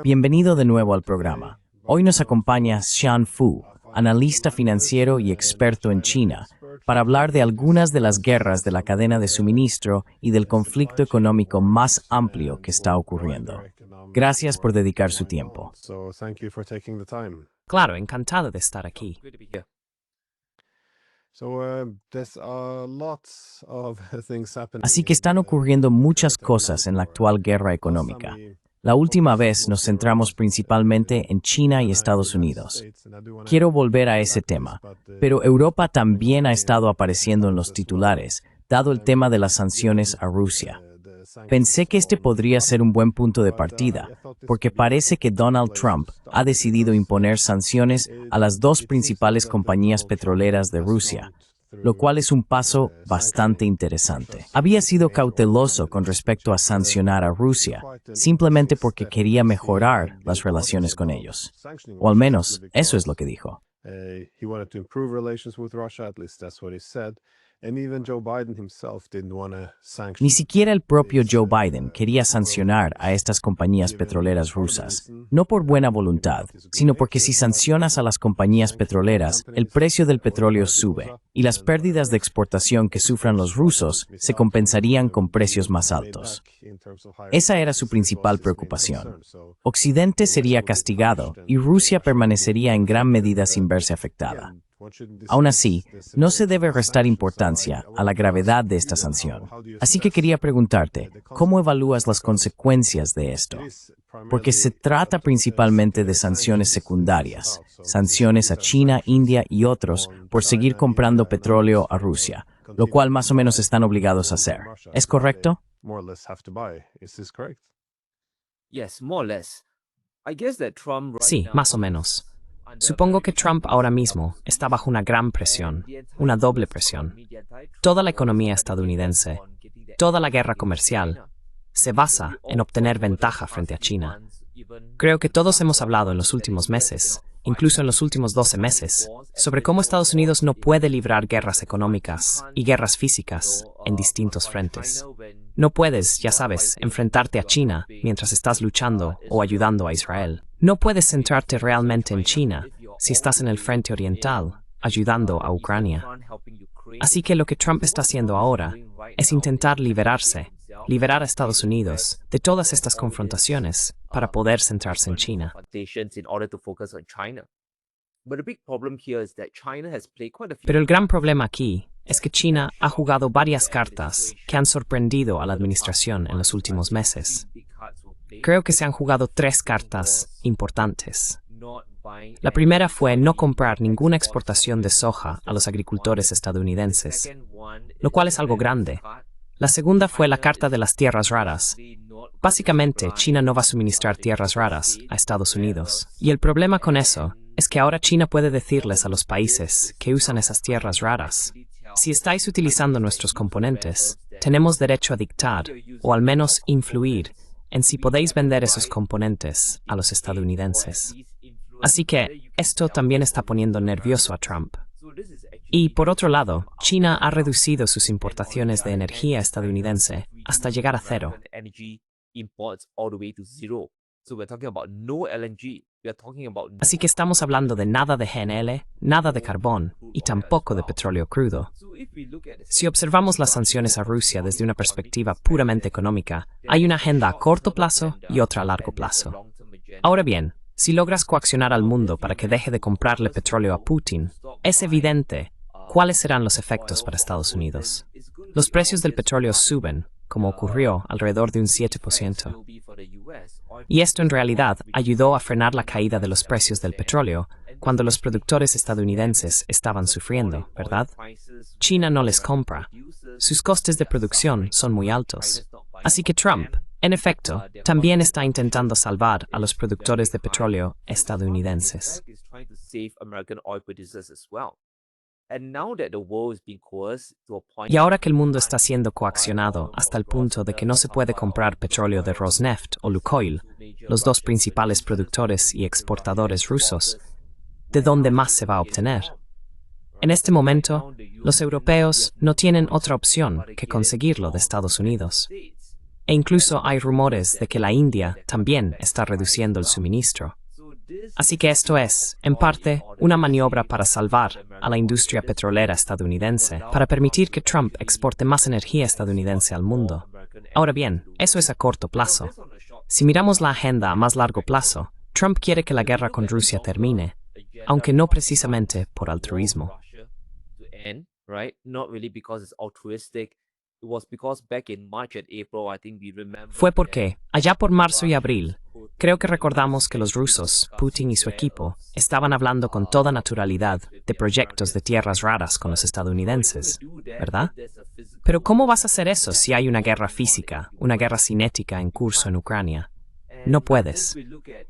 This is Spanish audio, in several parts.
Bienvenido de nuevo al programa. Hoy nos acompaña Xian Fu, analista financiero y experto en China, para hablar de algunas de las guerras de la cadena de suministro y del conflicto económico más amplio que está ocurriendo. Gracias por dedicar su tiempo. Claro, encantado de estar aquí. Así que están ocurriendo muchas cosas en la actual guerra económica. La última vez nos centramos principalmente en China y Estados Unidos. Quiero volver a ese tema, pero Europa también ha estado apareciendo en los titulares, dado el tema de las sanciones a Rusia. Pensé que este podría ser un buen punto de partida, porque parece que Donald Trump ha decidido imponer sanciones a las dos principales compañías petroleras de Rusia, lo cual es un paso bastante interesante. Había sido cauteloso con respecto a sancionar a Rusia, simplemente porque quería mejorar las relaciones con ellos. O al menos, eso es lo que dijo. Ni siquiera el propio Joe Biden quería sancionar a estas compañías petroleras rusas, no por buena voluntad, sino porque si sancionas a las compañías petroleras, el precio del petróleo sube, y las pérdidas de exportación que sufran los rusos se compensarían con precios más altos. Esa era su principal preocupación. Occidente sería castigado y Rusia permanecería en gran medida sin verse afectada. Aún así, no se debe restar importancia a la gravedad de esta sanción. Así que quería preguntarte, ¿cómo evalúas las consecuencias de esto? Porque se trata principalmente de sanciones secundarias, sanciones a China, India y otros por seguir comprando petróleo a Rusia, lo cual más o menos están obligados a hacer. ¿Es correcto? Sí, más o menos. Supongo que Trump ahora mismo está bajo una gran presión, una doble presión. Toda la economía estadounidense, toda la guerra comercial, se basa en obtener ventaja frente a China. Creo que todos hemos hablado en los últimos meses, incluso en los últimos 12 meses, sobre cómo Estados Unidos no puede librar guerras económicas y guerras físicas en distintos frentes. No puedes, ya sabes, enfrentarte a China mientras estás luchando o ayudando a Israel. No puedes centrarte realmente en China si estás en el frente oriental, ayudando a Ucrania. Así que lo que Trump está haciendo ahora es intentar liberar a Estados Unidos de todas estas confrontaciones para poder centrarse en China. Pero el gran problema aquí es que China ha jugado varias cartas que han sorprendido a la administración en los últimos meses. Creo que se han jugado 3 cartas importantes. La primera fue no comprar ninguna exportación de soja a los agricultores estadounidenses, lo cual es algo grande. La segunda fue la carta de las tierras raras. Básicamente, China no va a suministrar tierras raras a Estados Unidos. Y el problema con eso es que ahora China puede decirles a los países que usan esas tierras raras: si estáis utilizando nuestros componentes, tenemos derecho a dictar, o al menos influir, en si podéis vender esos componentes a los estadounidenses. Así que esto también está poniendo nervioso a Trump. Y por otro lado, China ha reducido sus importaciones de energía estadounidense hasta llegar a 0. Así que estamos hablando de nada de GNL, nada de carbón y tampoco de petróleo crudo. Si observamos las sanciones a Rusia desde una perspectiva puramente económica, hay una agenda a corto plazo y otra a largo plazo. Ahora bien, si logras coaccionar al mundo para que deje de comprarle petróleo a Putin, es evidente cuáles serán los efectos para Estados Unidos. Los precios del petróleo suben, como ocurrió, alrededor de un 7%. Y esto en realidad ayudó a frenar la caída de los precios del petróleo cuando los productores estadounidenses estaban sufriendo, ¿verdad? China no les compra. Sus costes de producción son muy altos. Así que Trump, en efecto, también está intentando salvar a los productores de petróleo estadounidenses. Y ahora que el mundo está siendo coaccionado hasta el punto de que no se puede comprar petróleo de Rosneft o Lukoil, los dos principales productores y exportadores rusos, ¿de dónde más se va a obtener? En este momento, los europeos no tienen otra opción que conseguirlo de Estados Unidos. E incluso hay rumores de que la India también está reduciendo el suministro. Así que esto es, en parte, una maniobra para salvar a la industria petrolera estadounidense, para permitir que Trump exporte más energía estadounidense al mundo. Ahora bien, eso es a corto plazo. Si miramos la agenda a más largo plazo, Trump quiere que la guerra con Rusia termine, aunque no precisamente por altruismo. Fue porque, allá por marzo y abril, creo que recordamos que los rusos, Putin y su equipo, estaban hablando con toda naturalidad de proyectos de tierras raras con los estadounidenses, ¿verdad? Pero ¿cómo vas a hacer eso si hay una guerra física, una guerra cinética en curso en Ucrania? No puedes.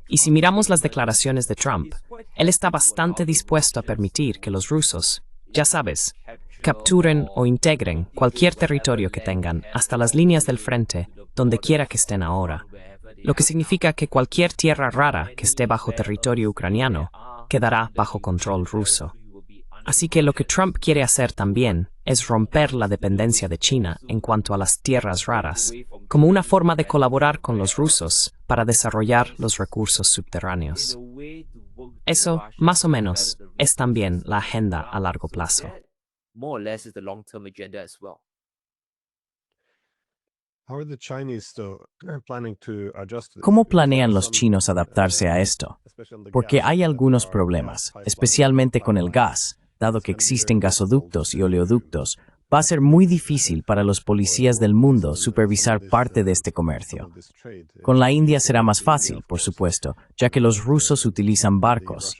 Y si miramos las declaraciones de Trump, él está bastante dispuesto a permitir que los rusos, ya sabes, capturen o integren cualquier territorio que tengan hasta las líneas del frente, donde quiera que estén ahora. Lo que significa que cualquier tierra rara que esté bajo territorio ucraniano quedará bajo control ruso. Así que lo que Trump quiere hacer también es romper la dependencia de China en cuanto a las tierras raras, como una forma de colaborar con los rusos para desarrollar los recursos subterráneos. Eso, más o menos, es también la agenda a largo plazo. ¿Cómo planean los chinos adaptarse a esto? Porque hay algunos problemas, especialmente con el gas. Dado que existen gasoductos y oleoductos, va a ser muy difícil para los policías del mundo supervisar parte de este comercio. Con la India será más fácil, por supuesto, ya que los rusos utilizan barcos.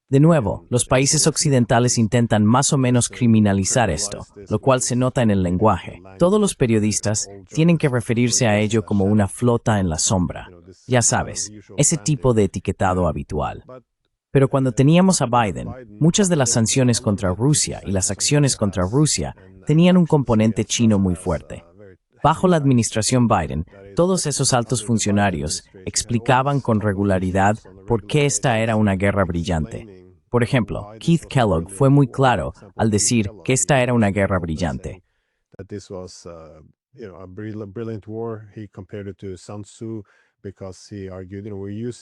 De nuevo, los países occidentales intentan más o menos criminalizar esto, lo cual se nota en el lenguaje. Todos los periodistas tienen que referirse a ello como una flota en la sombra. Ya sabes, ese tipo de etiquetado habitual. Pero cuando teníamos a Biden, muchas de las sanciones contra Rusia y las acciones contra Rusia tenían un componente chino muy fuerte. Bajo la administración Biden, todos esos altos funcionarios explicaban con regularidad por qué esta era una guerra brillante. Por ejemplo, Keith Kellogg fue muy claro al decir que esta era una guerra brillante.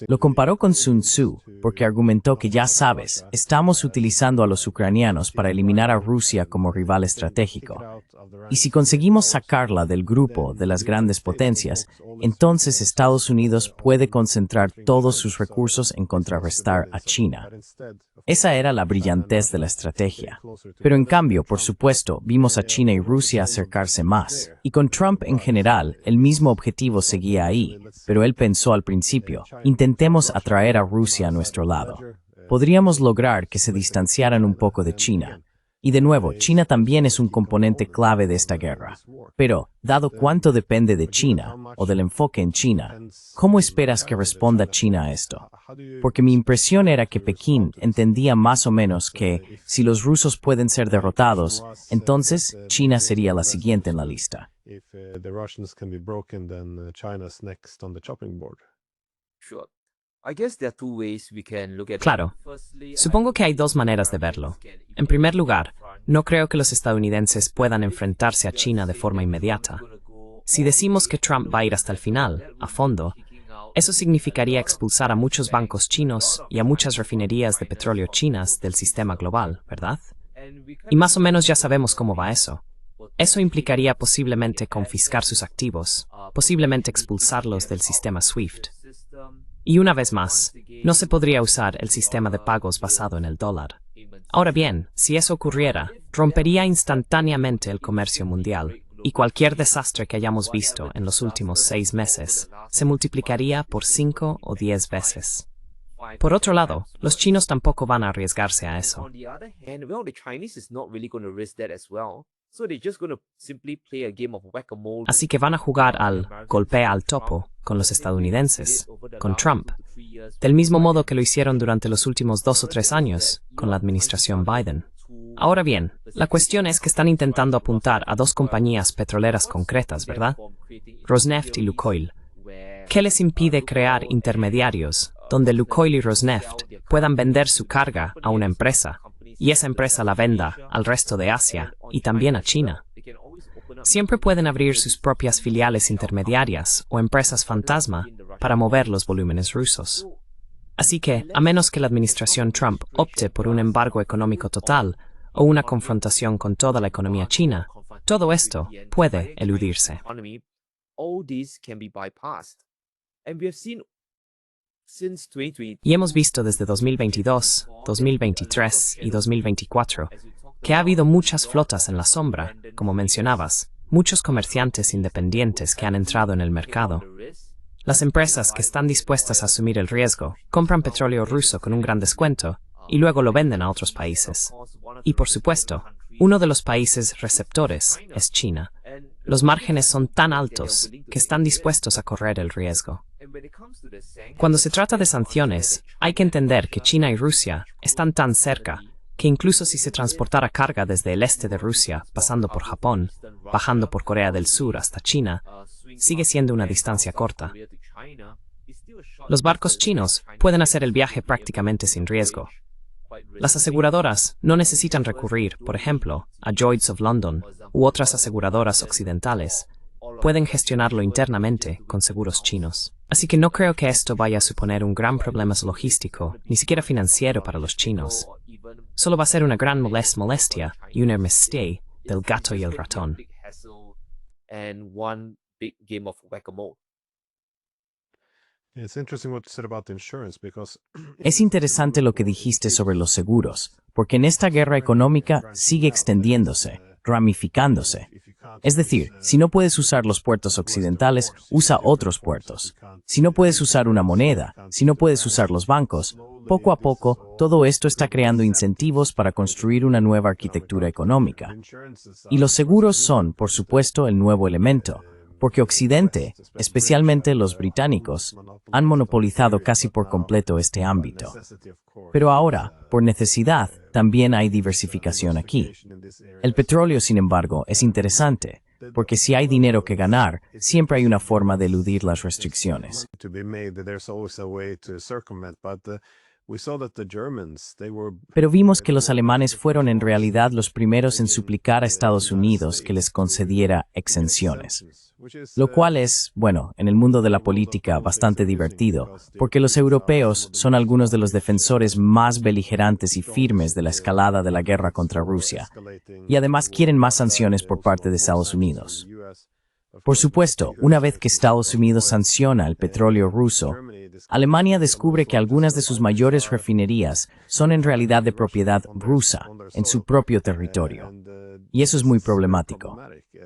Lo comparó con Sun Tzu porque argumentó que ya sabes, estamos utilizando a los ucranianos para eliminar a Rusia como rival estratégico. Y si conseguimos sacarla del grupo de las grandes potencias, entonces Estados Unidos puede concentrar todos sus recursos en contrarrestar a China. Esa era la brillantez de la estrategia. Pero en cambio, por supuesto, vimos a China y Rusia acercarse más. Y con Trump en general, el mismo objetivo seguía ahí. Pero él pensó al principio, intentemos atraer a Rusia a nuestro lado. Podríamos lograr que se distanciaran un poco de China. Y de nuevo, China también es un componente clave de esta guerra. Pero, dado cuánto depende de China, o del enfoque en China, ¿cómo esperas que responda China a esto? Porque mi impresión era que Pekín entendía más o menos que, si los rusos pueden ser derrotados, entonces China sería la siguiente en la lista. Claro. Supongo que hay dos maneras de verlo. En primer lugar, no creo que los estadounidenses puedan enfrentarse a China de forma inmediata. Si decimos que Trump va a ir hasta el final, a fondo, eso significaría expulsar a muchos bancos chinos y a muchas refinerías de petróleo chinas del sistema global, ¿verdad? Y más o menos ya sabemos cómo va eso. Eso implicaría posiblemente confiscar sus activos, posiblemente expulsarlos del sistema SWIFT. Y una vez más, no se podría usar el sistema de pagos basado en el dólar. Ahora bien, si eso ocurriera, rompería instantáneamente el comercio mundial, y cualquier desastre que hayamos visto en los últimos 6 meses se multiplicaría por 5 o 10 veces. Por otro lado, los chinos tampoco van a arriesgarse a eso. Así que van a jugar al golpea al topo con los estadounidenses, con Trump, del mismo modo que lo hicieron durante los últimos 2 o 3 años con la administración Biden. Ahora bien, la cuestión es que están intentando apuntar a 2 compañías petroleras concretas, ¿verdad? Rosneft y Lukoil. ¿Qué les impide crear intermediarios donde Lukoil y Rosneft puedan vender su carga a una empresa y esa empresa la venda al resto de Asia y también a China? siempre pueden abrir sus propias filiales intermediarias o empresas fantasma para mover los volúmenes rusos. Así que, a menos que la administración Trump opte por un embargo económico total o una confrontación con toda la economía china, todo esto puede eludirse. Y hemos visto desde 2022, 2023 y 2024 que ha habido muchas flotas en la sombra, como mencionabas, muchos comerciantes independientes que han entrado en el mercado. Las empresas que están dispuestas a asumir el riesgo compran petróleo ruso con un gran descuento y luego lo venden a otros países. Y por supuesto, uno de los países receptores es China. Los márgenes son tan altos que están dispuestos a correr el riesgo. Cuando se trata de sanciones, hay que entender que China y Rusia están tan cerca que incluso si se transportara carga desde el este de Rusia, pasando por Japón, bajando por Corea del Sur hasta China, sigue siendo una distancia corta. Los barcos chinos pueden hacer el viaje prácticamente sin riesgo. Las aseguradoras no necesitan recurrir, por ejemplo, a Lloyd's of London u otras aseguradoras occidentales. Pueden gestionarlo internamente con seguros chinos. Así que no creo que esto vaya a suponer un gran problema logístico, ni siquiera financiero para los chinos. Solo va a ser una gran molestia y un hermesté del gato y el ratón. Es interesante lo que dijiste sobre los seguros, porque en esta guerra económica sigue extendiéndose, ramificándose. Es decir, si no puedes usar los puertos occidentales, usa otros puertos. Si no puedes usar una moneda, si no puedes usar los bancos, poco a poco, todo esto está creando incentivos para construir una nueva arquitectura económica. Y los seguros son, por supuesto, el nuevo elemento, porque Occidente, especialmente los británicos, han monopolizado casi por completo este ámbito. Pero ahora, por necesidad, también hay diversificación aquí. El petróleo, sin embargo, es interesante, porque si hay dinero que ganar, siempre hay una forma de eludir las restricciones. Pero vimos que los alemanes fueron en realidad los primeros en suplicar a Estados Unidos que les concediera exenciones. Lo cual es, bueno, en el mundo de la política bastante divertido, porque los europeos son algunos de los defensores más beligerantes y firmes de la escalada de la guerra contra Rusia, y además quieren más sanciones por parte de Estados Unidos. Por supuesto, una vez que Estados Unidos sanciona el petróleo ruso, Alemania descubre que algunas de sus mayores refinerías son en realidad de propiedad rusa, en su propio territorio. Y eso es muy problemático.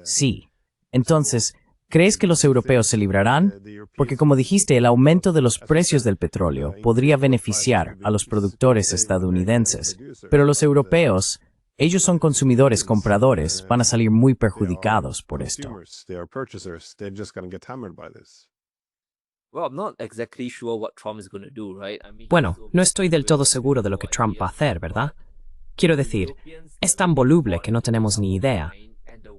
Sí. Entonces, ¿crees que los europeos se librarán? Porque como dijiste, el aumento de los precios del petróleo podría beneficiar a los productores estadounidenses, pero los europeos, ellos son consumidores, compradores, van a salir muy perjudicados por esto. Bueno, no estoy del todo seguro de lo que Trump va a hacer, ¿verdad? Quiero decir, es tan voluble que no tenemos ni idea.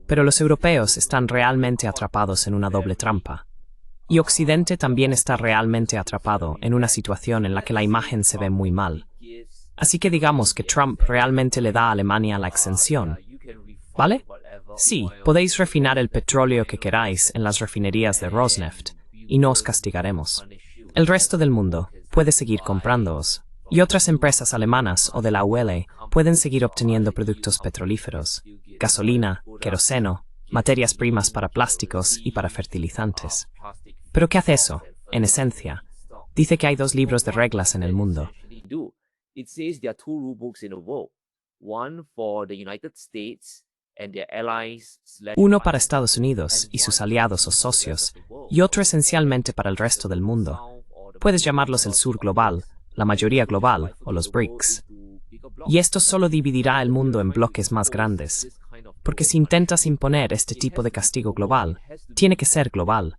Pero los europeos están realmente atrapados en una doble trampa. Y Occidente también está realmente atrapado en una situación en la que la imagen se ve muy mal. Así que digamos que Trump realmente le da a Alemania la exención. ¿Vale? Sí, podéis refinar el petróleo que queráis en las refinerías de Rosneft, y no os castigaremos. El resto del mundo puede seguir comprándoos, y otras empresas alemanas o de la UL pueden seguir obteniendo productos petrolíferos, gasolina, queroseno, materias primas para plásticos y para fertilizantes. ¿Pero qué hace eso? En esencia, dice que hay dos libros de reglas en el mundo. Uno para Estados Unidos y sus aliados o socios, y otro esencialmente para el resto del mundo. Puedes llamarlos el sur global, la mayoría global o los BRICS. Y esto solo dividirá el mundo en bloques más grandes. Porque si intentas imponer este tipo de castigo global, tiene que ser global.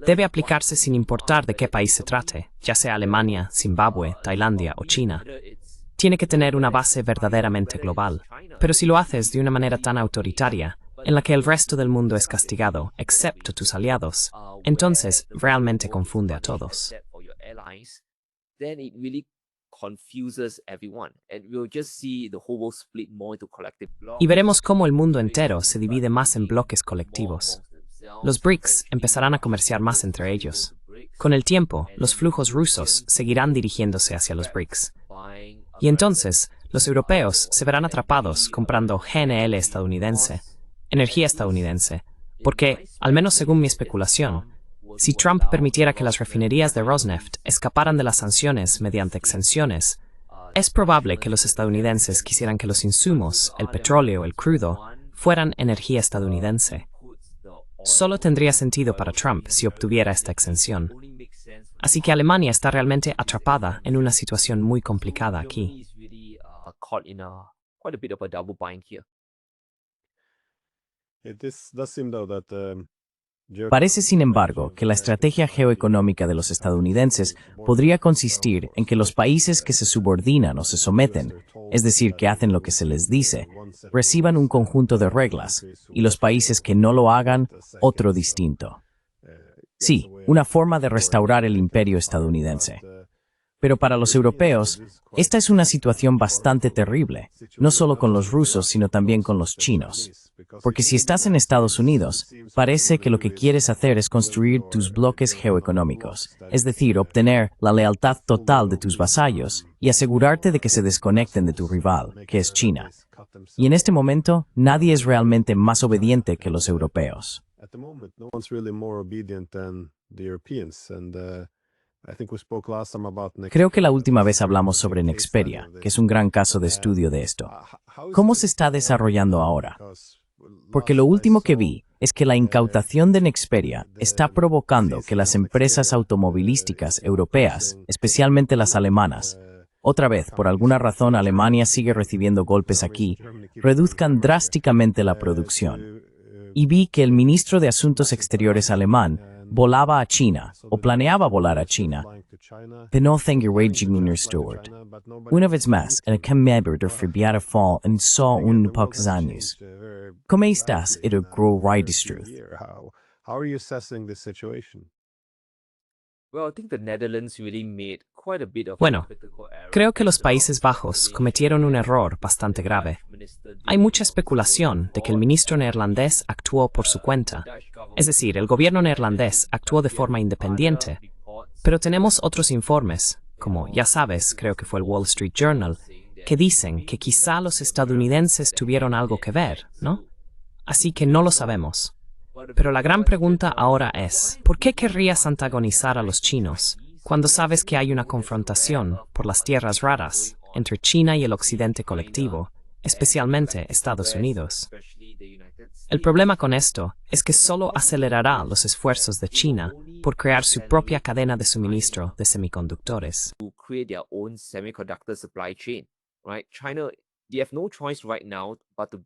Debe aplicarse sin importar de qué país se trate, ya sea Alemania, Zimbabue, Tailandia o China. Tiene que tener una base verdaderamente global. Pero si lo haces de una manera tan autoritaria, en la que el resto del mundo es castigado, excepto tus aliados, entonces realmente confunde a todos. Y veremos cómo el mundo entero se divide más en bloques colectivos. Los BRICS empezarán a comerciar más entre ellos. Con el tiempo, los flujos rusos seguirán dirigiéndose hacia los BRICS. Y entonces, los europeos se verán atrapados comprando GNL estadounidense, energía estadounidense, porque, al menos según mi especulación, si Trump permitiera que las refinerías de Rosneft escaparan de las sanciones mediante exenciones, es probable que los estadounidenses quisieran que los insumos, el petróleo, el crudo, fueran energía estadounidense. Solo tendría sentido para Trump si obtuviera esta exención. Así que Alemania está realmente atrapada en una situación muy complicada aquí. Parece, sin embargo, que la estrategia geoeconómica de los estadounidenses podría consistir en que los países que se subordinan o se someten, es decir, que hacen lo que se les dice, reciban un conjunto de reglas, y los países que no lo hagan, otro distinto. Sí, una forma de restaurar el imperio estadounidense. Pero para los europeos, esta es una situación bastante terrible, no solo con los rusos, sino también con los chinos. Porque si estás en Estados Unidos, parece que lo que quieres hacer es construir tus bloques geoeconómicos, es decir, obtener la lealtad total de tus vasallos y asegurarte de que se desconecten de tu rival, que es China. Y en este momento, nadie es realmente más obediente que los europeos. Creo que la última vez hablamos sobre Nexperia, que es un gran caso de estudio de esto. ¿Cómo se está desarrollando ahora? Porque lo último que vi es que la incautación de Nexperia está provocando que las empresas automovilísticas europeas, especialmente las alemanas, otra vez, por alguna razón Alemania sigue recibiendo golpes aquí, reduzcan drásticamente la producción. Y vi que el ministro de Asuntos Exteriores alemán volaba a China, o planeaba volar a China. Una vez más, el Kemmeber der Fribiata Fall en so un pocos años. ¿Cómo estás, el grow Ridgestruth? Bueno, creo que los Países Bajos cometieron un error bastante grave. Hay mucha especulación de que el ministro neerlandés actuó por su cuenta. Es decir, el gobierno neerlandés actuó de forma independiente. Pero tenemos otros informes, como ya sabes, creo que fue el Wall Street Journal, que dicen que quizá los estadounidenses tuvieron algo que ver, ¿no? Así que no lo sabemos. Pero la gran pregunta ahora es, ¿por qué querrías antagonizar a los chinos cuando sabes que hay una confrontación por las tierras raras entre China y el occidente colectivo, especialmente Estados Unidos? El problema con esto es que solo acelerará los esfuerzos de China por crear su propia cadena de suministro de semiconductores.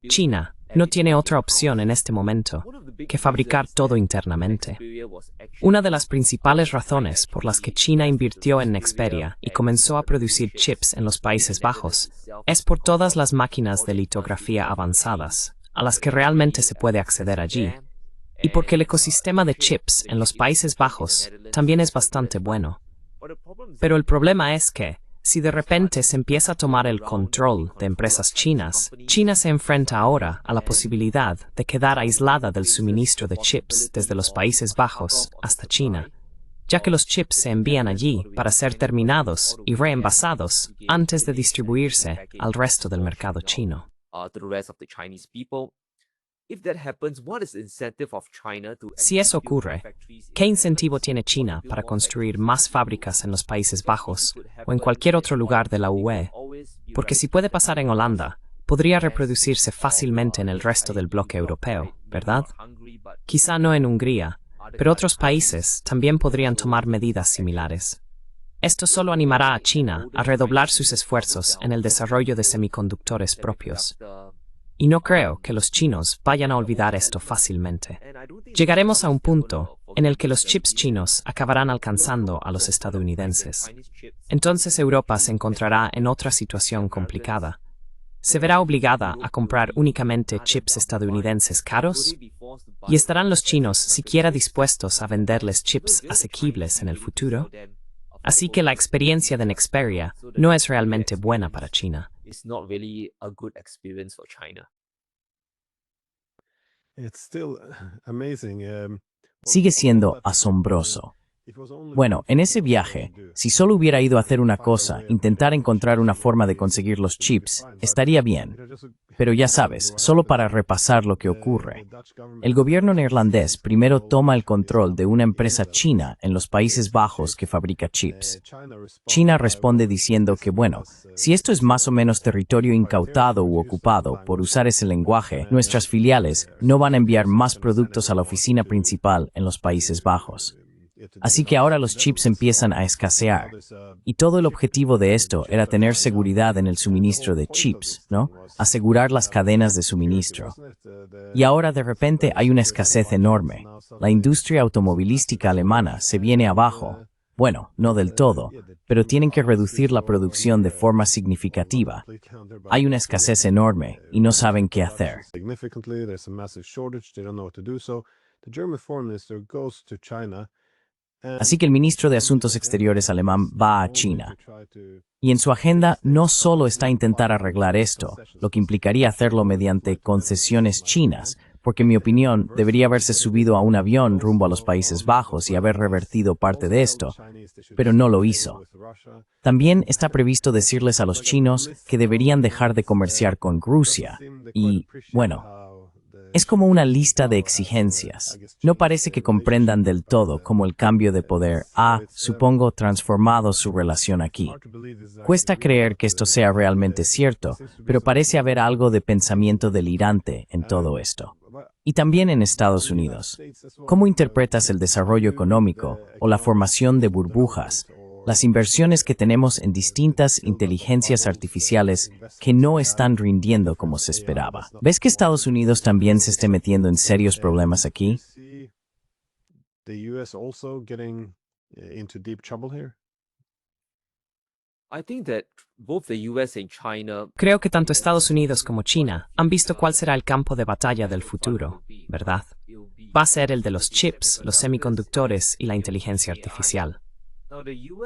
China no tiene otra opción en este momento que fabricar todo internamente. Una de las principales razones por las que China invirtió en Nexperia y comenzó a producir chips en los Países Bajos es por todas las máquinas de litografía avanzadas a las que realmente se puede acceder allí, y porque el ecosistema de chips en los Países Bajos también es bastante bueno. Pero el problema es que, si de repente se empieza a tomar el control de empresas chinas, China se enfrenta ahora a la posibilidad de quedar aislada del suministro de chips desde los Países Bajos hasta China, ya que los chips se envían allí para ser terminados y reenvasados antes de distribuirse al resto del mercado chino. Si eso ocurre, ¿qué incentivo tiene China para construir más fábricas en los Países Bajos o en cualquier otro lugar de la UE? Porque si puede pasar en Holanda, podría reproducirse fácilmente en el resto del bloque europeo, ¿verdad? Quizá no en Hungría, pero otros países también podrían tomar medidas similares. Esto solo animará a China a redoblar sus esfuerzos en el desarrollo de semiconductores propios. Y no creo que los chinos vayan a olvidar esto fácilmente. Llegaremos a un punto en el que los chips chinos acabarán alcanzando a los estadounidenses. Entonces Europa se encontrará en otra situación complicada. ¿Se verá obligada a comprar únicamente chips estadounidenses caros? ¿Y estarán los chinos siquiera dispuestos a venderles chips asequibles en el futuro? Así que la experiencia de Nexperia no es realmente buena para China. It's not really a good experience for China. It's still amazing. Sigue siendo asombroso. Bueno, en ese viaje, si solo hubiera ido a hacer una cosa, intentar encontrar una forma de conseguir los chips, estaría bien. Pero ya sabes, solo para repasar lo que ocurre. El gobierno neerlandés primero toma el control de una empresa china en los Países Bajos que fabrica chips. China responde diciendo que, bueno, si esto es más o menos territorio incautado u ocupado, por usar ese lenguaje, nuestras filiales no van a enviar más productos a la oficina principal en los Países Bajos. Así que ahora los chips empiezan a escasear. Y todo el objetivo de esto era tener seguridad en el suministro de chips, ¿no? Asegurar las cadenas de suministro. Y ahora de repente hay una escasez enorme. La industria automovilística alemana se viene abajo. Bueno, no del todo, pero tienen que reducir la producción de forma significativa. Hay una escasez enorme y no saben qué hacer. Así que el ministro de Asuntos Exteriores alemán va a China. Y en su agenda no solo está intentar arreglar esto, lo que implicaría hacerlo mediante concesiones chinas, porque en mi opinión debería haberse subido a un avión rumbo a los Países Bajos y haber revertido parte de esto, pero no lo hizo. También está previsto decirles a los chinos que deberían dejar de comerciar con Rusia. Y, bueno, es como una lista de exigencias. No parece que comprendan del todo cómo el cambio de poder ha, supongo, transformado su relación aquí. Cuesta creer que esto sea realmente cierto, pero parece haber algo de pensamiento delirante en todo esto. Y también en Estados Unidos. ¿Cómo interpretas el desarrollo económico o la formación de burbujas? Las inversiones que tenemos en distintas inteligencias artificiales que no están rindiendo como se esperaba. ¿Ves que Estados Unidos también se esté metiendo en serios problemas aquí? I think that both the US and China Creo que tanto Estados Unidos como China han visto cuál será el campo de batalla del futuro, ¿verdad? Va a ser el de los chips, los semiconductores y la inteligencia artificial.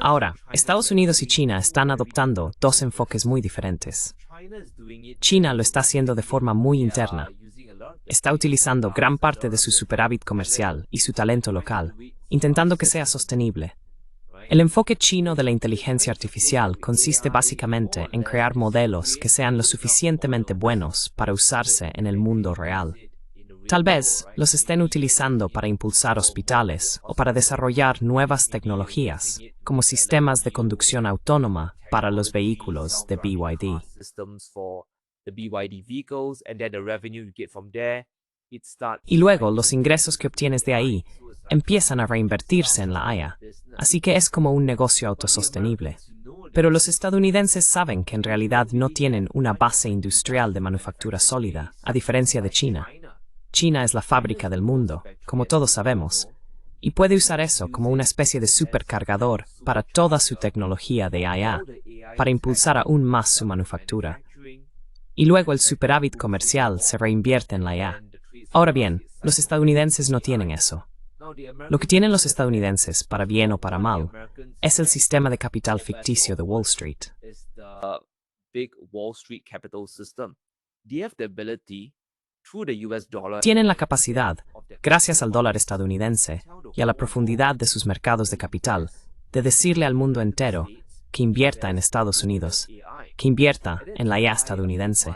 Ahora, Estados Unidos y China están adoptando dos enfoques muy diferentes. China lo está haciendo de forma muy interna. Está utilizando gran parte de su superávit comercial y su talento local, intentando que sea sostenible. El enfoque chino de la inteligencia artificial consiste básicamente en crear modelos que sean lo suficientemente buenos para usarse en el mundo real. Tal vez los estén utilizando para impulsar hospitales o para desarrollar nuevas tecnologías, como sistemas de conducción autónoma para los vehículos de BYD. Y luego los ingresos que obtienes de ahí empiezan a reinvertirse en la IA, así que es como un negocio autosostenible. Pero los estadounidenses saben que en realidad no tienen una base industrial de manufactura sólida, a diferencia de China. China es la fábrica del mundo, como todos sabemos, y puede usar eso como una especie de supercargador para toda su tecnología de IA, para impulsar aún más su manufactura. Y luego el superávit comercial se reinvierte en la IA. Ahora bien, los estadounidenses no tienen eso. Lo que tienen los estadounidenses, para bien o para mal, es el sistema de capital ficticio de Wall Street. Tienen la capacidad, gracias al dólar estadounidense y a la profundidad de sus mercados de capital, de decirle al mundo entero que invierta en Estados Unidos, que invierta en la IA estadounidense.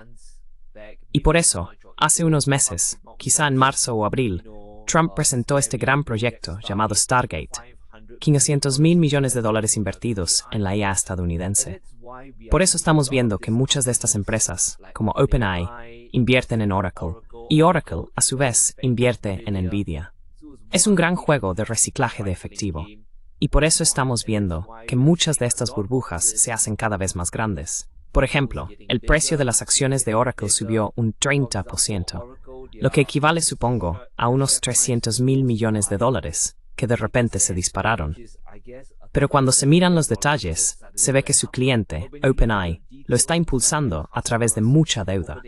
Y por eso, hace unos meses, quizá en marzo o abril, Trump presentó este gran proyecto llamado Stargate, $500,000 millones invertidos en la IA estadounidense. Por eso estamos viendo que muchas de estas empresas, como OpenAI, invierten en Oracle, y Oracle, a su vez, invierte en Nvidia. Es un gran juego de reciclaje de efectivo, y por eso estamos viendo que muchas de estas burbujas se hacen cada vez más grandes. Por ejemplo, el precio de las acciones de Oracle subió un 30%, lo que equivale, supongo, a unos $300,000 millones, que de repente se dispararon. Pero cuando se miran los detalles, se ve que su cliente, OpenAI, lo está impulsando a través de mucha deuda.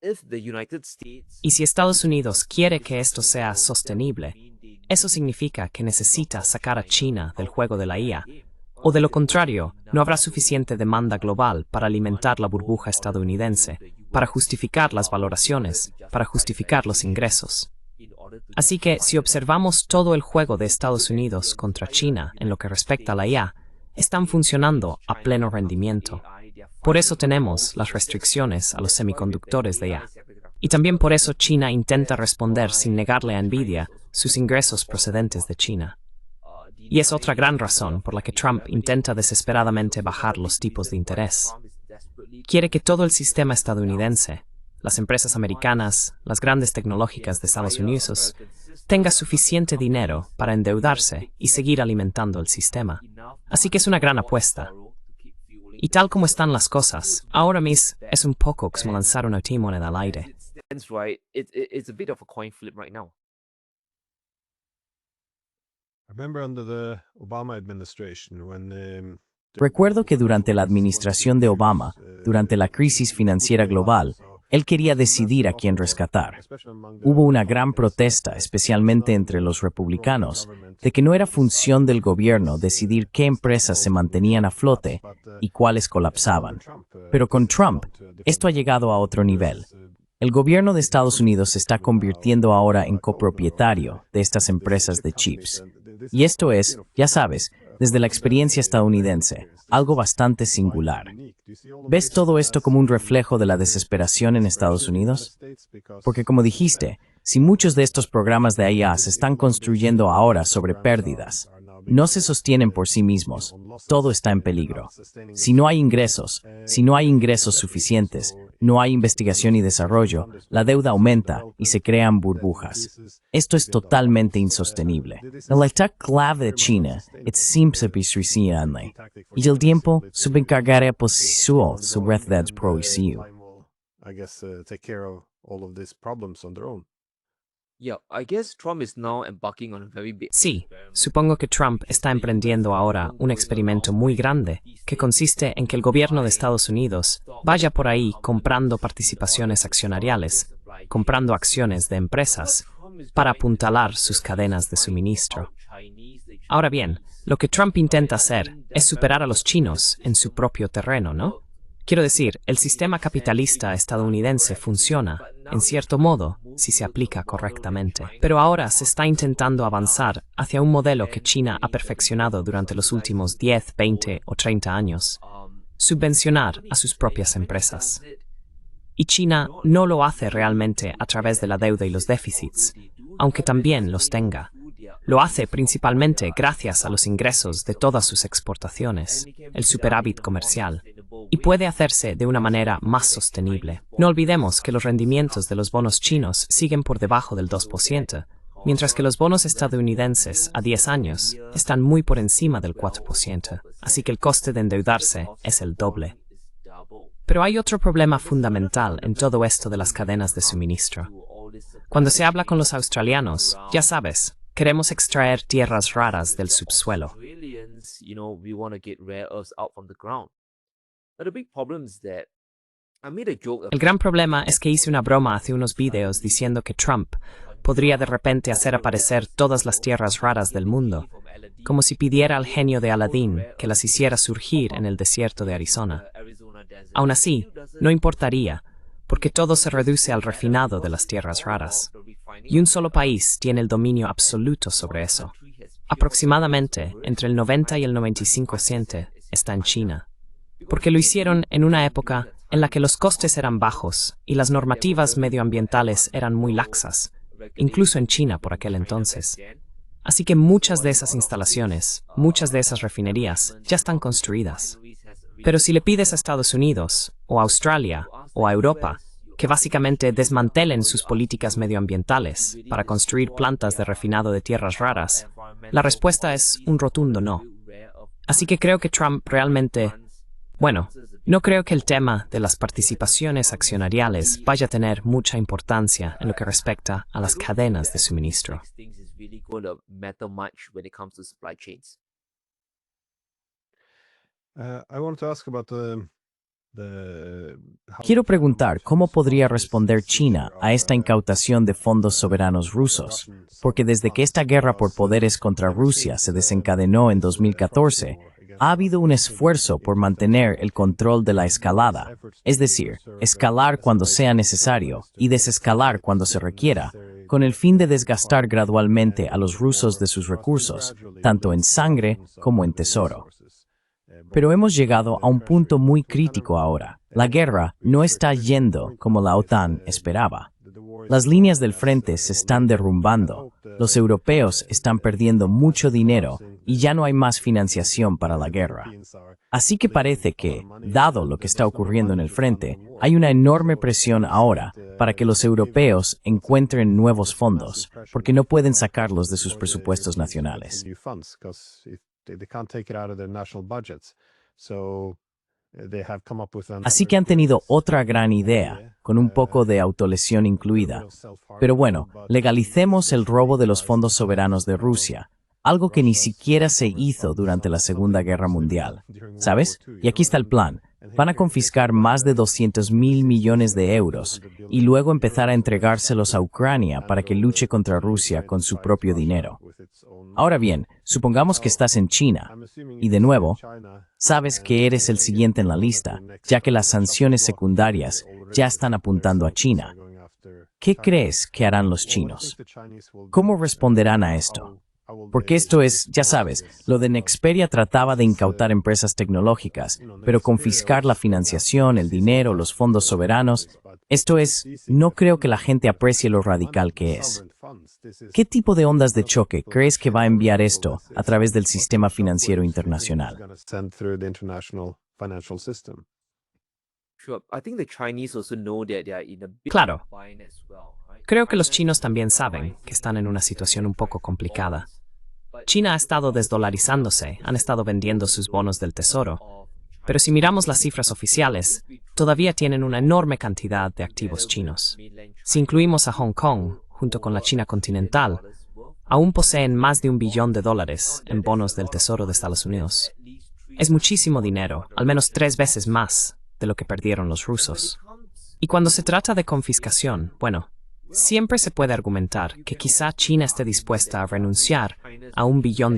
if the United States Y si Estados Unidos quiere que esto sea sostenible, eso significa que necesita sacar a China del juego de la IA, o de lo contrario, no habrá suficiente demanda global para alimentar la burbuja estadounidense, para justificar las valoraciones, para justificar los ingresos. Así que si observamos todo el juego de Estados Unidos contra China en lo que respecta a la IA, están funcionando a pleno rendimiento. Por eso tenemos las restricciones a los semiconductores de IA. Y también por eso China intenta responder sin negarle a Nvidia sus ingresos procedentes de China. Y es otra gran razón por la que Trump intenta desesperadamente bajar los tipos de interés. Quiere que todo el sistema estadounidense, las empresas americanas, las grandes tecnológicas de Estados Unidos, tenga suficiente dinero para endeudarse y seguir alimentando el sistema. Así que es una gran apuesta. Y tal como están las cosas, ahora mismo es un poco como lanzar una moneda al aire. That's right. It's a bit of a coin flip right now. I remember under the Obama administration when Recuerdo que durante la administración de Obama, durante la crisis financiera global, él quería decidir a quién rescatar. Hubo una gran protesta, especialmente entre los republicanos, de que no era función del gobierno decidir qué empresas se mantenían a flote y cuáles colapsaban. Pero con Trump, esto ha llegado a otro nivel. El gobierno de Estados Unidos se está convirtiendo ahora en copropietario de estas empresas de chips. Y esto es, ya sabes, desde la experiencia estadounidense, algo bastante singular. ¿Ves todo esto como un reflejo de la desesperación en Estados Unidos? Porque como dijiste, si muchos de estos programas de IA se están construyendo ahora sobre pérdidas, no se sostienen por sí mismos, todo está en peligro. Si no hay ingresos suficientes, no hay investigación y desarrollo, la deuda aumenta y se crean burbujas. Esto es totalmente insostenible. La etapa clave de China es simple y el tiempo subencargará posición sobre red proisivo. I guess take care of all of these problems on their own. Yeah, I guess Trump is now embarking on a very big Sí, supongo que Trump está emprendiendo ahora un experimento muy grande que consiste en que el gobierno de Estados Unidos vaya por ahí comprando participaciones accionariales, comprando acciones de empresas, para apuntalar sus cadenas de suministro. Ahora bien, lo que Trump intenta hacer es superar a los chinos en su propio terreno, ¿no? Quiero decir, el sistema capitalista estadounidense funciona, en cierto modo, si se aplica correctamente. Pero ahora se está intentando avanzar hacia un modelo que China ha perfeccionado durante los últimos 10, 20 o 30 años. Subvencionar a sus propias empresas. Y China no lo hace realmente a través de la deuda y los déficits, aunque también los tenga. Lo hace principalmente gracias a los ingresos de todas sus exportaciones, el superávit comercial, y puede hacerse de una manera más sostenible. No olvidemos que los rendimientos de los bonos chinos siguen por debajo del 2%, mientras que los bonos estadounidenses a 10 años están muy por encima del 4%, así que el coste de endeudarse es el doble. Pero hay otro problema fundamental en todo esto de las cadenas de suministro. Cuando se habla con los australianos, ya sabes, queremos extraer tierras raras del subsuelo. We want to get rare earths out from the ground. But the big problem is that I made a joke. El gran problema es que hice una broma hace unos vídeos diciendo que Trump podría de repente hacer aparecer todas las tierras raras del mundo, como si pidiera al genio de Aladín que las hiciera surgir en el desierto de Arizona. Aún así, no importaría, porque todo se reduce al refinado de las tierras raras. Y un solo país tiene el dominio absoluto sobre eso. Aproximadamente entre el 90 y el 95% está en China. Porque lo hicieron en una época en la que los costes eran bajos y las normativas medioambientales eran muy laxas, incluso en China por aquel entonces. Así que muchas de esas instalaciones, muchas de esas refinerías ya están construidas. Pero si le pides a Estados Unidos, o a Australia, o a Europa, que básicamente desmantelen sus políticas medioambientales para construir plantas de refinado de tierras raras, la respuesta es un rotundo no. Así que creo que Trump realmente... Bueno, no creo que el tema de las participaciones accionariales vaya a tener mucha importancia en lo que respecta a las cadenas de suministro. I want to ask about Quiero preguntar cómo podría responder China a esta incautación de fondos soberanos rusos, porque desde que esta guerra por poderes contra Rusia se desencadenó en 2014, ha habido un esfuerzo por mantener el control de la escalada, es decir, escalar cuando sea necesario y desescalar cuando se requiera, con el fin de desgastar gradualmente a los rusos de sus recursos, tanto en sangre como en tesoro. Pero hemos llegado a un punto muy crítico ahora. La guerra no está yendo como la OTAN esperaba. Las líneas del frente se están derrumbando, los europeos están perdiendo mucho dinero y ya no hay más financiación para la guerra. Así que parece que, dado lo que está ocurriendo en el frente, hay una enorme presión ahora para que los europeos encuentren nuevos fondos, porque no pueden sacarlos de sus presupuestos nacionales. Así que han tenido otra gran idea, con un poco de autolesión incluida. Pero bueno, legalicemos el robo de los fondos soberanos de Rusia, algo que ni siquiera se hizo durante la Segunda Guerra Mundial. ¿Sabes? Y aquí está el plan. Van a confiscar más de 200.000 millones de euros y luego empezar a entregárselos a Ucrania para que luche contra Rusia con su propio dinero. Ahora bien, supongamos que estás en China y, de nuevo, sabes que eres el siguiente en la lista, ya que las sanciones secundarias ya están apuntando a China. ¿Qué crees que harán los chinos? ¿Cómo responderán a esto? Porque esto es, ya sabes, lo de Nexperia trataba de incautar empresas tecnológicas, pero confiscar la financiación, el dinero, los fondos soberanos, esto es, no creo que la gente aprecie lo radical que es. ¿Qué tipo de ondas de choque crees que va a enviar esto a través del sistema financiero internacional? Claro. Creo que los chinos también saben que están en una situación un poco complicada. China ha estado desdolarizándose, han estado vendiendo sus bonos del tesoro, pero si miramos las cifras oficiales, todavía tienen una enorme cantidad de activos chinos. Si incluimos a Hong Kong, junto con la China continental, aún poseen más de $1 billón en bonos del tesoro de Estados Unidos. Es muchísimo dinero, al menos 3 veces más de lo que perdieron los rusos. Y cuando se trata de confiscación, bueno, siempre se puede argumentar que quizá China esté dispuesta a renunciar a $1 billón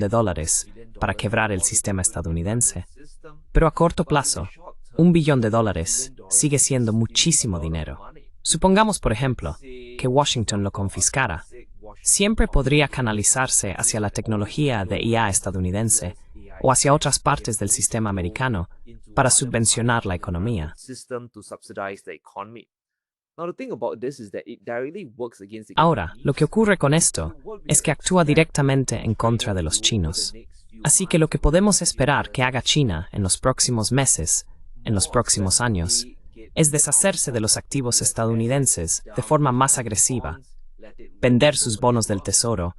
para quebrar el sistema estadounidense. Pero a corto plazo, $1 billón sigue siendo muchísimo dinero. Supongamos, por ejemplo, que Washington lo confiscara. Siempre podría canalizarse hacia la tecnología de IA estadounidense o hacia otras partes del sistema americano para subvencionar la economía. Ahora, lo que ocurre con esto es que actúa directamente en contra de los chinos. Así que lo que podemos esperar que haga China en los próximos meses, en los próximos años, es deshacerse de los activos estadounidenses de forma más agresiva, vender sus bonos del tesoro,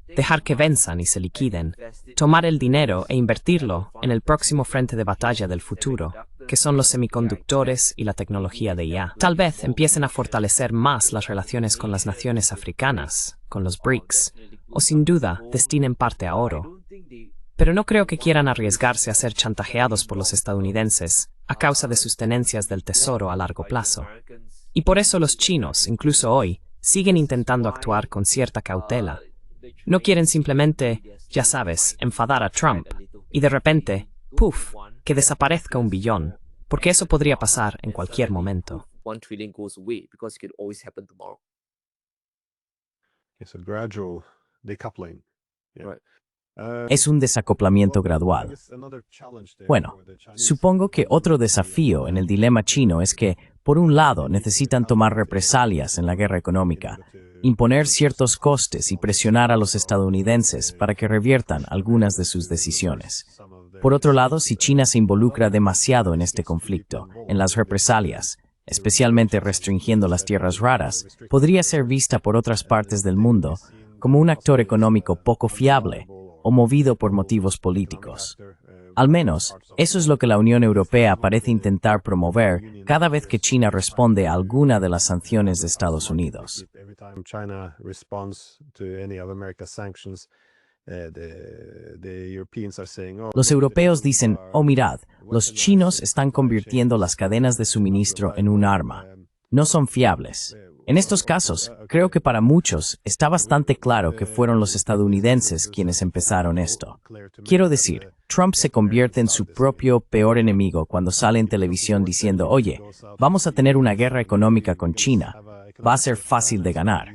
dejar que venzan y se liquiden, tomar el dinero e invertirlo en el próximo frente de batalla del futuro, que son los semiconductores y la tecnología de IA. Tal vez empiecen a fortalecer más las relaciones con las naciones africanas, con los BRICS, o sin duda destinen parte a oro. Pero no creo que quieran arriesgarse a ser chantajeados por los estadounidenses a causa de sus tenencias del tesoro a largo plazo. Y por eso los chinos, incluso hoy, siguen intentando actuar con cierta cautela. No quieren simplemente, ya sabes, enfadar a Trump y de repente, ¡puf!, que desaparezca $1 billón, porque eso podría pasar en cualquier momento. Es un desacoplamiento gradual. Bueno, supongo que otro desafío en el dilema chino es que, por un lado, necesitan tomar represalias en la guerra económica, imponer ciertos costes y presionar a los estadounidenses para que reviertan algunas de sus decisiones. Por otro lado, si China se involucra demasiado en este conflicto, en las represalias, especialmente restringiendo las tierras raras, podría ser vista por otras partes del mundo como un actor económico poco fiable o movido por motivos políticos. Al menos, eso es lo que la Unión Europea parece intentar promover cada vez que China responde a alguna de las sanciones de Estados Unidos. The Europeans are saying, "Oh, Los look, europeos we dicen, are oh mirad, los weaponizing chinos están supply convirtiendo chains las cadenas de to suministro provide en un more, arma. No son fiables. En estos casos, okay. creo que para muchos está bastante claro que fueron los It's estadounidenses quienes empezaron esto. clear to me Quiero that decir, Trump se convierte en su propio peor enemigo cuando sale en televisión diciendo, oye, vamos a tener una guerra económica con China. Va a ser fácil de ganar.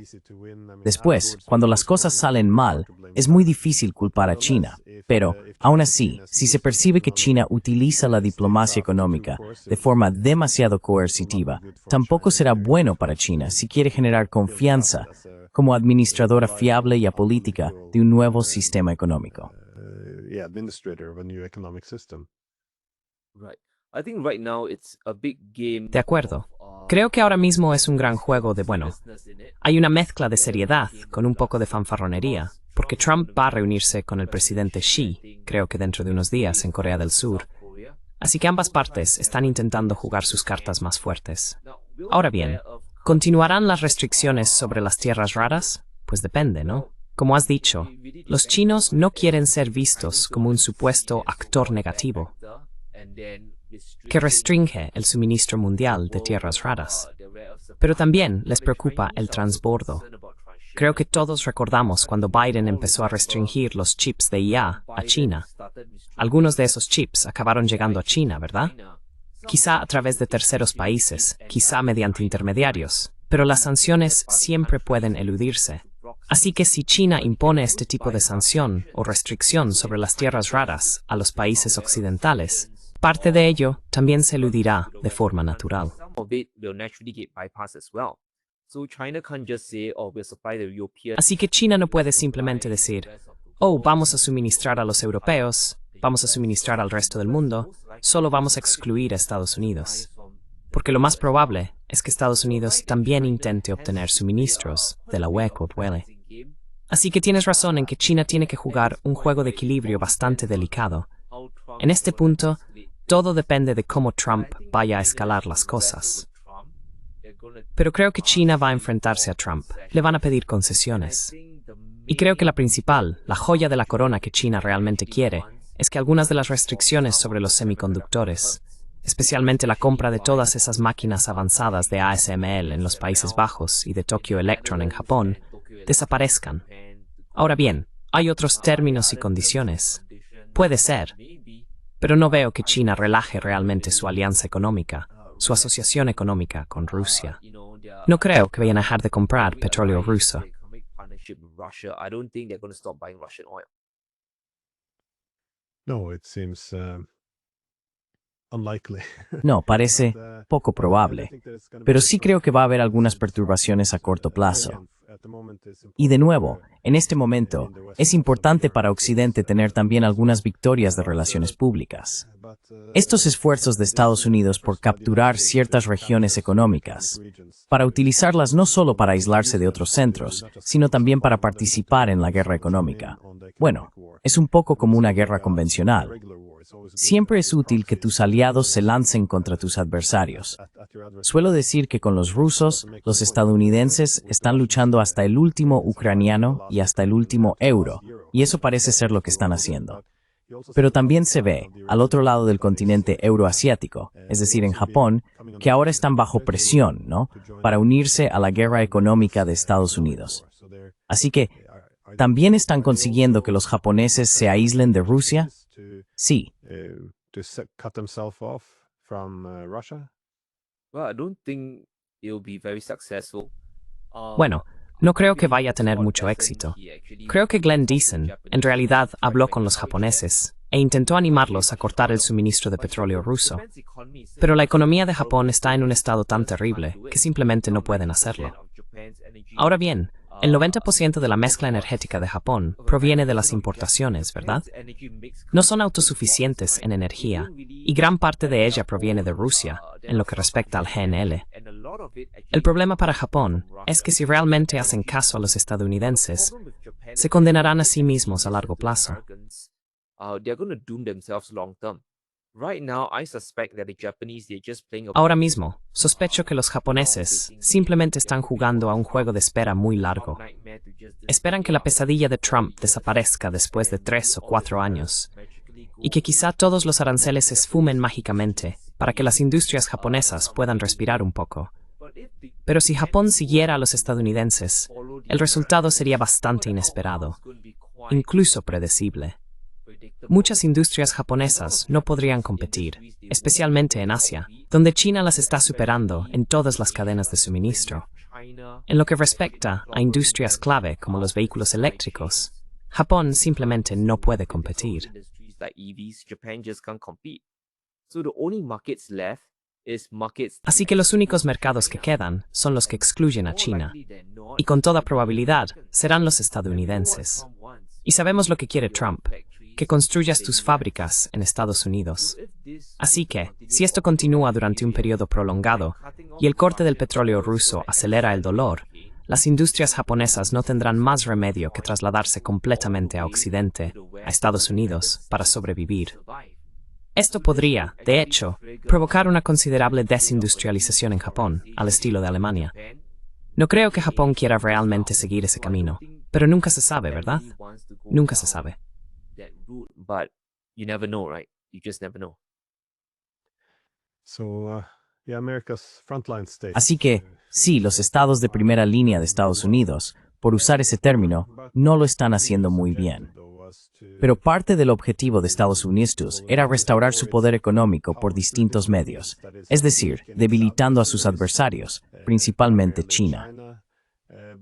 Después, cuando las cosas salen mal, es muy difícil culpar a China. Pero, aún así, si se percibe que China utiliza la diplomacia económica de forma demasiado coercitiva, tampoco será bueno para China si quiere generar confianza como administradora fiable y apolítica de un nuevo sistema económico. administrator of a new economic system. Right. I think right now it's a big game. De acuerdo. Creo que ahora mismo es un gran juego de, bueno, hay una mezcla de seriedad con un poco de fanfarronería, porque Trump va a reunirse con el presidente Xi, creo que dentro de unos días, en Corea del Sur. Así que ambas partes están intentando jugar sus cartas más fuertes. Ahora bien, ¿continuarán las restricciones sobre las tierras raras? Pues depende, ¿no? Como has dicho, los chinos no quieren ser vistos como un supuesto actor negativo que restringe el suministro mundial de tierras raras. Pero también les preocupa el transbordo. Creo que todos recordamos cuando Biden empezó a restringir los chips de IA a China. Algunos de esos chips acabaron llegando a China, ¿verdad? Quizá a través de terceros países, quizá mediante intermediarios, pero las sanciones siempre pueden eludirse. Así que si China impone este tipo de sanción o restricción sobre las tierras raras a los países occidentales, parte de ello también se eludirá de forma natural. Some of it will naturally get bypassed as well. So China can't just say, oh, we'll supply the European. Así que China no puede simplemente decir, oh, vamos a suministrar a los europeos, vamos a suministrar al resto del mundo, solo vamos a excluir a Estados Unidos. Porque lo más probable es que Estados Unidos también intente obtener suministros de la UE como puede. Así que tienes razón en que China tiene que jugar un juego de equilibrio bastante delicado. En este punto, todo depende de cómo Trump vaya a escalar las cosas. Pero creo que China va a enfrentarse a Trump. Le van a pedir concesiones. Y creo que la principal, la joya de la corona que China realmente quiere, es que algunas de las restricciones sobre los semiconductores, especialmente la compra de todas esas máquinas avanzadas de ASML en los Países Bajos y de Tokyo Electron en Japón, desaparezcan. Ahora bien, hay otros términos y condiciones. Puede ser, pero no veo que China relaje realmente su alianza económica, su asociación económica con Rusia. No creo que vayan a dejar de comprar petróleo ruso. No, it seems unlikely. No, parece poco probable. Pero sí creo que va a haber algunas perturbaciones a corto plazo. Y de nuevo, en este momento, es importante para Occidente tener también algunas victorias de relaciones públicas. Estos esfuerzos de Estados Unidos por capturar ciertas regiones económicas, para utilizarlas no solo para aislarse de otros centros, sino también para participar en la guerra económica. Bueno, es un poco como una guerra convencional. Siempre es útil que tus aliados se lancen contra tus adversarios. Suelo decir que con los rusos, los estadounidenses están luchando hasta el último ucraniano y hasta el último euro, y eso parece ser lo que están haciendo. Pero también se ve, al otro lado del continente euroasiático, es decir, en Japón, que ahora están bajo presión, ¿no?, para unirse a la guerra económica de Estados Unidos. Así que, ¿también están consiguiendo que los japoneses se aíslen de Rusia? Sí. Bueno, no creo que vaya a tener mucho éxito. Creo que Glenn Deason, en realidad, habló con los japoneses e intentó animarlos a cortar el suministro de petróleo ruso. Pero la economía de Japón está en un estado tan terrible que simplemente no pueden hacerlo. Ahora bien, el 90% de la mezcla energética de Japón proviene de las importaciones, ¿verdad? No son autosuficientes en energía, y gran parte de ella proviene de Rusia, en lo que respecta al GNL. El problema para Japón es que si realmente hacen caso a los estadounidenses, se condenarán a sí mismos a largo plazo. Right now, I suspect that the Japanese, they're just playing a Ahora mismo, sospecho que los japoneses simplemente están jugando a un juego de espera muy largo. nightmare to just Esperan que la pesadilla de Trump desaparezca después de 3 o 4 años y que quizá todos los aranceles se esfumen mágicamente para que las industrias japonesas puedan respirar un poco. Pero si Japón siguiera a los estadounidenses, el resultado sería bastante inesperado, incluso predecible. Muchas industrias japonesas no podrían competir, especialmente en Asia, donde China las está superando en todas las cadenas de suministro. En lo que respecta a industrias clave como los vehículos eléctricos, Japón simplemente no puede competir. industries like EVs, Japan just can't compete. So the only markets left is markets Así que los únicos mercados que quedan son los que excluyen a China, y con toda probabilidad serán los estadounidenses. Y sabemos lo que quiere Trump, que construyas tus fábricas en Estados Unidos. Así que, si esto continúa durante un periodo prolongado y el corte del petróleo ruso acelera el dolor, las industrias japonesas no tendrán más remedio que trasladarse completamente a Occidente, a Estados Unidos, para sobrevivir. Esto podría, de hecho, provocar una considerable desindustrialización en Japón, al estilo de Alemania. No creo que Japón quiera realmente seguir ese camino, pero nunca se sabe, ¿verdad? Nunca se sabe. that route, but you never know, right? You just never know. So, yeah, America's frontline states. Así que, sí, los estados de primera línea de Estados Unidos, por usar ese término, no lo están haciendo muy bien. Pero parte del objetivo de Estados Unidos era restaurar su poder económico por distintos medios, es decir, debilitando a sus adversarios, principalmente China.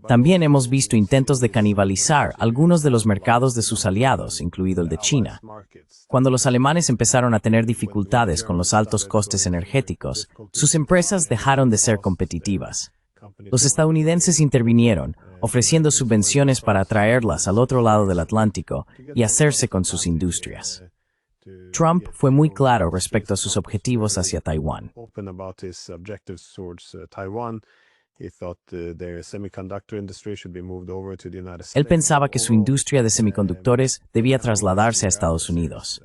También hemos visto intentos de canibalizar algunos de los mercados de sus aliados, incluido el de China. Cuando los alemanes empezaron a tener dificultades con los altos costes energéticos, sus empresas dejaron de ser competitivas. Los estadounidenses intervinieron, ofreciendo subvenciones para atraerlas al otro lado del Atlántico y hacerse con sus industrias. Trump fue muy claro respecto a sus objetivos hacia Taiwán. Open about his objectives towards Taiwan. He thought their semiconductor industry should be moved over to the United States. Él pensaba que su industria de semiconductores debía trasladarse a Estados Unidos.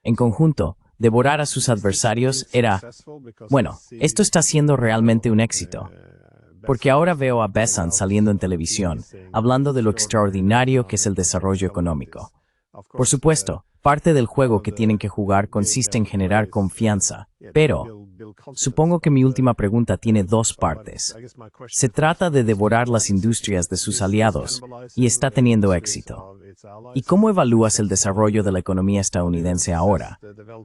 En conjunto, devorar a sus adversarios era, bueno, esto está siendo realmente un éxito. Porque ahora veo a Besant saliendo en televisión, hablando de lo extraordinario que es el desarrollo económico. Por supuesto, parte del juego que tienen que jugar consiste en generar confianza, pero supongo que mi última pregunta tiene dos partes. Se trata de devorar las industrias de sus aliados y está teniendo éxito. ¿Y cómo evalúas el desarrollo de la economía estadounidense ahora?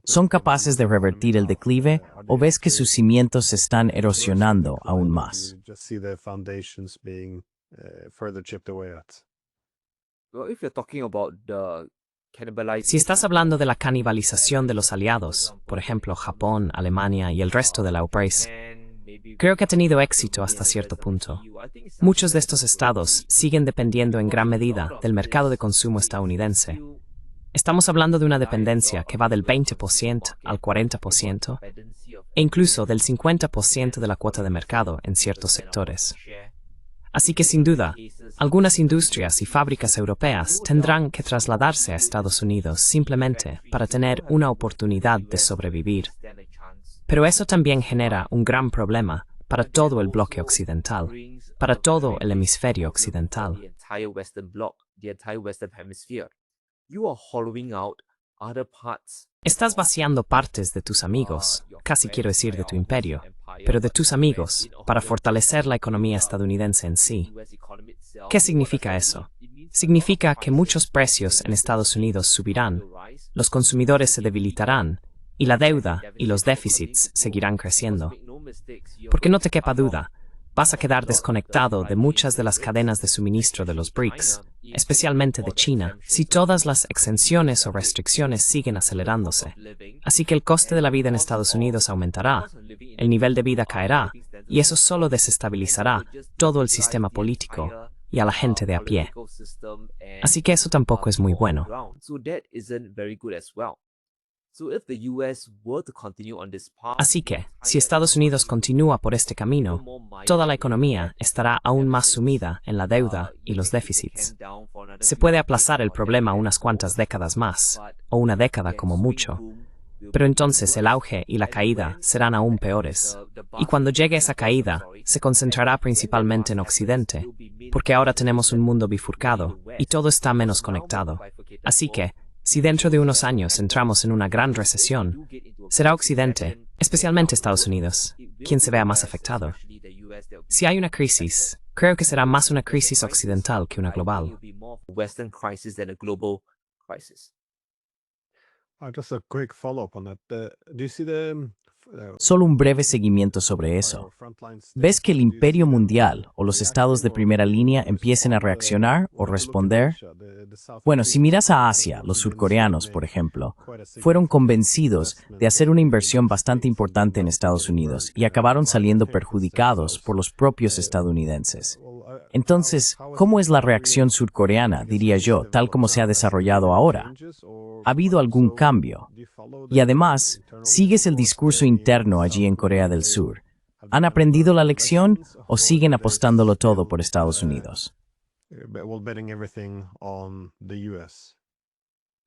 ¿Son capaces de revertir el declive o ves que sus cimientos se están erosionando aún más? Well, if you're talking about the Si estás hablando de la canibalización de los aliados, por ejemplo Japón, Alemania y el resto de la UPREIS, creo que ha tenido éxito hasta cierto punto. Muchos de estos estados siguen dependiendo en gran medida del mercado de consumo estadounidense. Estamos hablando de una dependencia que va del 20% al 40% e incluso del 50% de la cuota de mercado en ciertos sectores. Así que sin duda, algunas industrias y fábricas europeas tendrán que trasladarse a Estados Unidos simplemente para tener una oportunidad de sobrevivir. Pero eso también genera un gran problema para todo el bloque occidental, para todo el hemisferio occidental. The entire Western bloc, the entire Western hemisphere. You are hollowing out other parts. Estás vaciando partes de tus amigos, casi quiero decir de tu imperio, pero de tus amigos, para fortalecer la economía estadounidense en sí. ¿Qué significa eso? Significa que muchos precios en Estados Unidos subirán, los consumidores se debilitarán, y la deuda y los déficits seguirán creciendo. Porque no te quepa duda, vas a quedar desconectado de muchas de las cadenas de suministro de los BRICS, especialmente de China, si todas las exenciones o restricciones siguen acelerándose. Así que el coste de la vida en Estados Unidos aumentará, el nivel de vida caerá, y eso solo desestabilizará todo el sistema político y a la gente de a pie. Así que eso tampoco es muy bueno. Así que, si Estados Unidos continúa por este camino, toda la economía estará aún más sumida en la deuda y los déficits. Se puede aplazar el problema unas cuantas décadas más, o una década como mucho, pero entonces el auge y la caída serán aún peores. Y cuando llegue esa caída, se concentrará principalmente en Occidente, porque ahora tenemos un mundo bifurcado y todo está menos conectado. Así que, si dentro de unos años entramos en una gran recesión, será Occidente, especialmente Estados Unidos, quien se vea más afectado. Si hay una crisis, creo que será más una crisis occidental que una global. Western crisis than a global crisis. Just a quick follow-up on that. Do you see the Solo un breve seguimiento sobre eso. ¿Ves que el imperio mundial o los estados de primera línea empiecen a reaccionar o responder? Bueno, si miras a Asia, los surcoreanos, por ejemplo, fueron convencidos de hacer una inversión bastante importante en Estados Unidos y acabaron saliendo perjudicados por los propios estadounidenses. Entonces, ¿cómo es la reacción surcoreana, diría yo, tal como se ha desarrollado ahora? ¿Ha habido algún cambio? Y además, ¿sigues el discurso interno allí en Corea del Sur? ¿Han aprendido la lección o siguen apostándolo todo por Estados Unidos? betting everything on the US?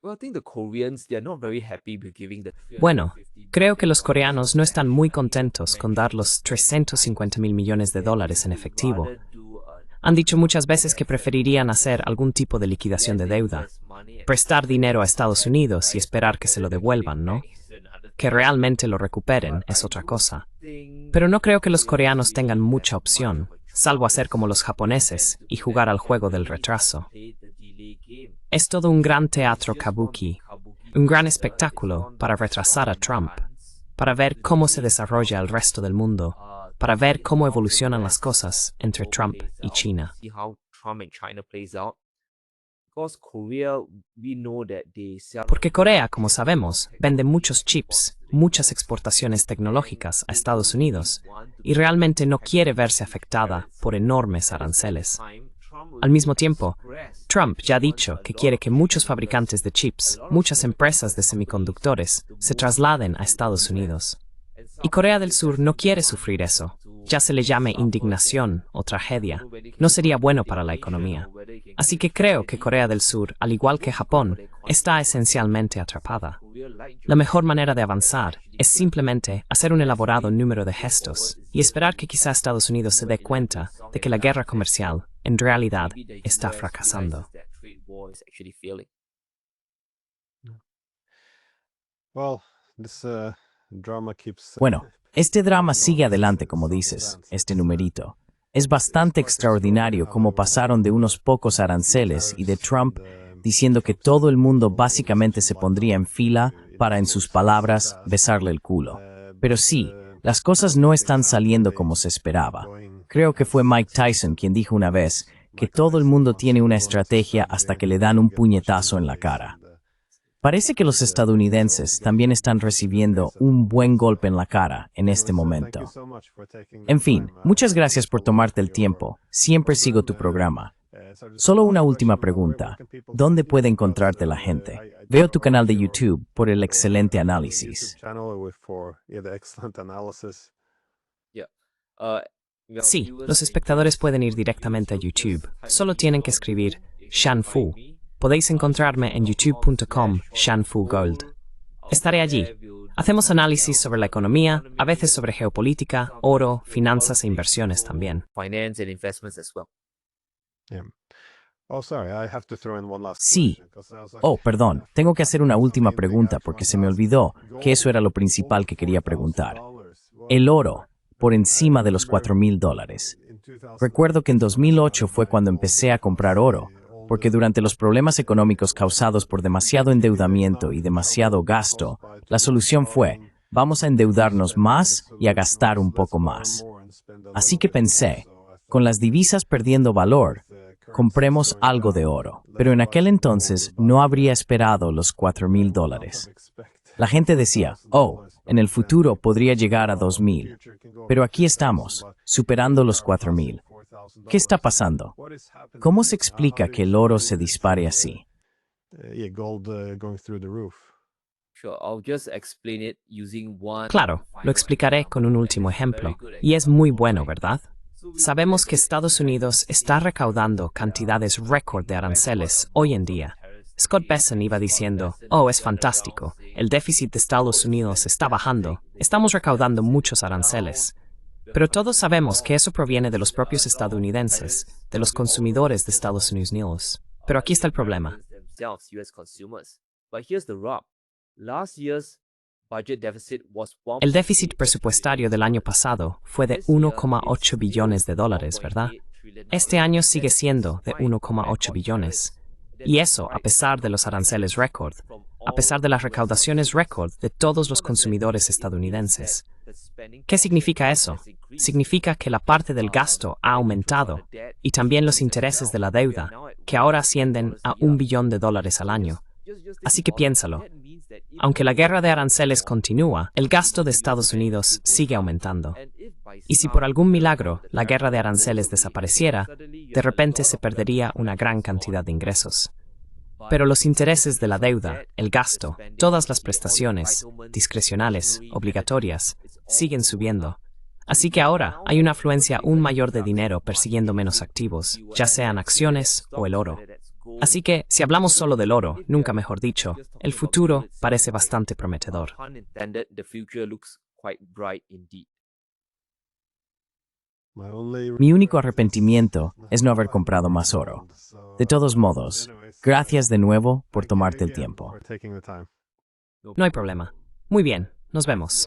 Well, I think the Koreans, they are not very happy with giving the Bueno, creo que los coreanos no están muy contentos con dar los 350.000 millones de dólares en efectivo. Han dicho muchas veces que preferirían hacer algún tipo de liquidación de deuda, prestar dinero a Estados Unidos y esperar que se lo devuelvan, ¿no? Que realmente lo recuperen es otra cosa. Pero no creo que los coreanos tengan mucha opción, salvo hacer como los japoneses y jugar al juego del retraso. Es todo un gran teatro kabuki, un gran espectáculo para retrasar a Trump, para ver cómo se desarrolla el resto del mundo, para ver cómo evolucionan las cosas entre Trump y China. Porque Corea, como sabemos, vende muchos chips, muchas exportaciones tecnológicas a Estados Unidos, y realmente no quiere verse afectada por enormes aranceles. Al mismo tiempo, Trump ya ha dicho que quiere que muchos fabricantes de chips, muchas empresas de semiconductores, se trasladen a Estados Unidos. Y Corea del Sur no quiere sufrir eso, ya se le llame indignación o tragedia. No sería bueno para la economía. Así que creo que Corea del Sur, al igual que Japón, está esencialmente atrapada. La mejor manera de avanzar es simplemente hacer un elaborado número de gestos y esperar que quizá Estados Unidos se dé cuenta de que la guerra comercial, en realidad, está fracasando. Bueno, este drama sigue adelante, como dices, este numerito. Es bastante extraordinario cómo pasaron de unos pocos aranceles y de Trump diciendo que todo el mundo básicamente se pondría en fila para, en sus palabras, besarle el culo. Pero sí, las cosas no están saliendo como se esperaba. Creo que fue Mike Tyson quien dijo una vez que todo el mundo tiene una estrategia hasta que le dan un puñetazo en la cara. Parece que los estadounidenses también están recibiendo un buen golpe en la cara en este momento. En fin, muchas gracias por tomarte el tiempo. Siempre sigo tu programa. Solo una última pregunta. ¿Dónde puede encontrarte la gente? Veo tu canal de YouTube por el excelente análisis. Sí, los espectadores pueden ir directamente a YouTube. Solo tienen que escribir Shanfu. Podéis encontrarme en youtube.com/ShanfuGold. Estaré allí. Hacemos análisis sobre la economía, a veces sobre geopolítica, oro, finanzas e inversiones también. Sí. Oh, perdón. Tengo que hacer una última pregunta porque se me olvidó que eso era lo principal que quería preguntar. El oro, por encima de los $4,000. Recuerdo que en 2008 fue cuando empecé a comprar oro, porque durante los problemas económicos causados por demasiado endeudamiento y demasiado gasto, la solución fue, vamos a endeudarnos más y a gastar un poco más. Así que pensé, con las divisas perdiendo valor, compremos algo de oro. Pero en aquel entonces no habría esperado los $4,000. La gente decía, oh, en el futuro podría llegar a 2,000. Pero aquí estamos, superando los 4,000. ¿Qué está pasando? ¿Cómo se explica que el oro se dispare así? Claro, lo explicaré con un último ejemplo, y es muy bueno, ¿verdad? Sabemos que Estados Unidos está recaudando cantidades récord de aranceles hoy en día. Scott Bessent iba diciendo, oh, es fantástico, el déficit de Estados Unidos está bajando, estamos recaudando muchos aranceles. Pero todos sabemos que eso proviene de los propios estadounidenses, de los consumidores de Estados Unidos. Pero aquí está el problema. El déficit presupuestario del año pasado fue de 1,8 billones de dólares, ¿verdad? Este año sigue siendo de 1,8 billones. Y eso a pesar de los aranceles récord, a pesar de las recaudaciones récord de todos los consumidores estadounidenses. ¿Qué significa eso? Significa que la parte del gasto ha aumentado y también los intereses de la deuda, que ahora ascienden a $1 billón al año. Así que piénsalo. Aunque la guerra de aranceles continúa, el gasto de Estados Unidos sigue aumentando. Y si por algún milagro la guerra de aranceles desapareciera, de repente se perdería una gran cantidad de ingresos. Pero los intereses de la deuda, el gasto, todas las prestaciones, discrecionales, obligatorias, siguen subiendo. Así que ahora hay una afluencia aún mayor de dinero persiguiendo menos activos, ya sean acciones o el oro. Así que, si hablamos solo del oro, nunca mejor dicho, el futuro parece bastante prometedor. Mi único arrepentimiento es no haber comprado más oro. De todos modos, gracias de nuevo por tomarte el tiempo. No hay problema. Muy bien, nos vemos.